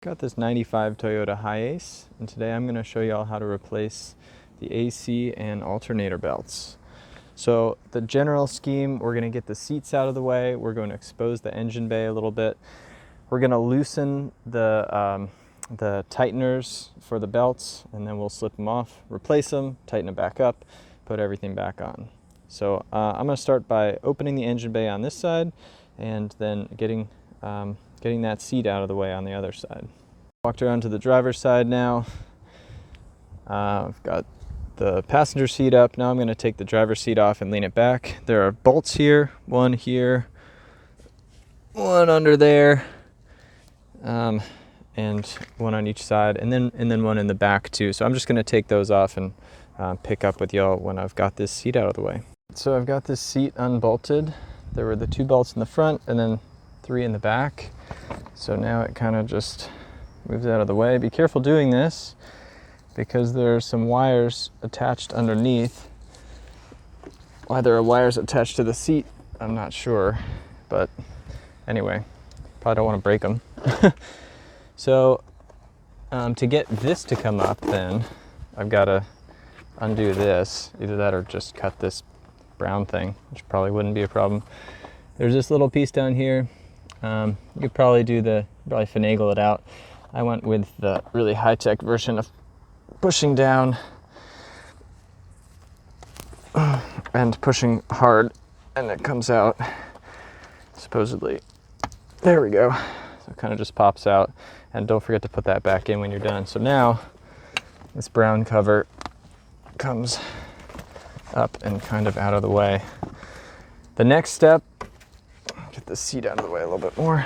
Got this 95 Toyota Hiace, and today I'm going to show you all how to replace the AC and alternator belts. So the general scheme, we're going to get the seats out of the way, we're going to expose the engine bay a little bit, we're going to loosen the tighteners for the belts, and then we'll slip them off, replace them, tighten them back up, put everything back on. So I'm going to start by opening the engine bay on this side and then getting that seat out of the way on the other side. Walked around to the driver's side now. I've got the passenger seat up. Now I'm going to take the driver's seat off and lean it back. There are bolts here, one under there, and one on each side, and then one in the back too. So I'm just going to take those off and pick up with y'all when I've got this seat out of the way. So I've got this seat unbolted. There were the 2 bolts in the front and then 3 in the back. So now it kind of just moves out of the way. Be careful doing this because there are some wires attached underneath. Why there are wires attached to the seat, I'm not sure, but anyway, probably don't want to break them. So to get this to come up, then I've got to undo this, either that or just cut this brown thing, which probably wouldn't be a problem. There's this little piece down here. You could probably finagle it out. I went with the really high-tech version of pushing down and pushing hard, and it comes out, supposedly. There we go. So it kind of just pops out, and don't forget to put that back in when you're done. So now this brown cover comes up and kind of out of the way. The next step, get the seat out of the way a little bit more.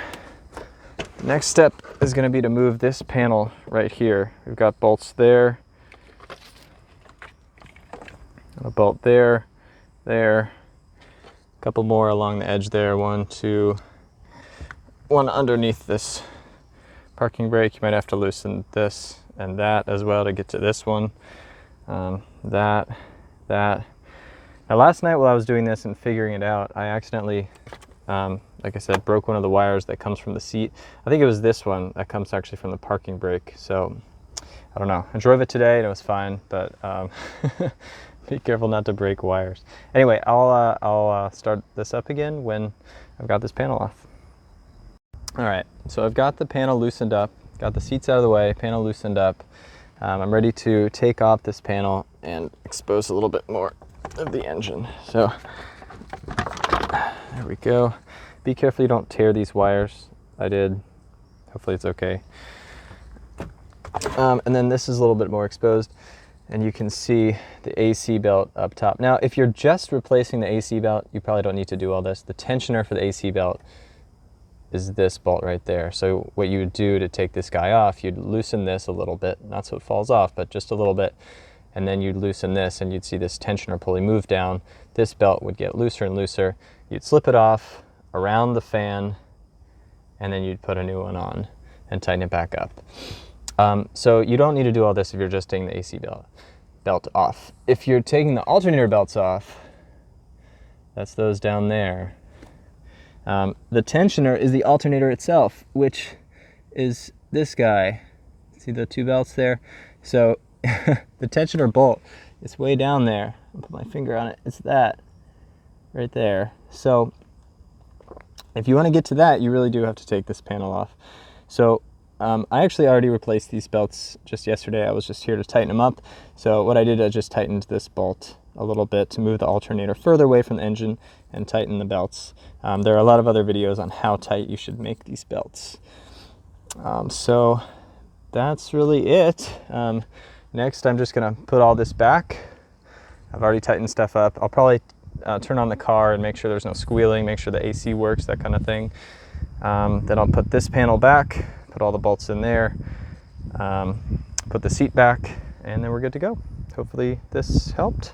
The next step is going to be to move this panel right here. We've got bolts there, a bolt there, a couple more along the edge there, 1, 2, one underneath this parking brake. You might have to loosen this and that as well to get to this one. That. Now last night while I was doing this and figuring it out, I accidentally, like I said, broke one of the wires that comes from the seat. I think it was this one that comes actually from the parking brake. So I don't know. I drove it today and it was fine, but be careful not to break wires. Anyway, I'll start this up again when I've got this panel off. All right, so I've got the panel loosened up, got the seats out of the way, panel loosened up. I'm ready to take off this panel and expose a little bit more of the engine. So there we go. Be careful you don't tear these wires. I did. Hopefully it's okay. And then this is a little bit more exposed, and you can see the AC belt up top. Now, if you're just replacing the AC belt, you probably don't need to do all this. The tensioner for the AC belt is this bolt right there. So what you would do to take this guy off, you'd loosen this a little bit, not so it falls off, but just a little bit. And then you'd loosen this and you'd see this tensioner pulley move down. This belt would get looser and looser. You'd slip it off around the fan, and then you'd put a new one on and tighten it back up. So you don't need to do all this if you're just taking the AC belt off. If you're taking the alternator belts off, that's those down there. The tensioner is the alternator itself, which is this guy. See the 2 belts there? So the tensioner bolt is way down there. I'll put my finger on it. It's that right there. So if you want to get to that, you really do have to take this panel off. So I actually already replaced these belts just yesterday. I was just here to tighten them up. So what I did, I just tightened this bolt a little bit to move the alternator further away from the engine and tighten the belts. There are a lot of other videos on how tight you should make these belts. So that's really it. Next, I'm just going to put all this back. I've already tightened stuff up. I'll probably turn on the car and make sure there's no squealing, make sure the AC works, that kind of thing. Then I'll put this panel back, put all the bolts in there, put the seat back, and then we're good to go. Hopefully this helped.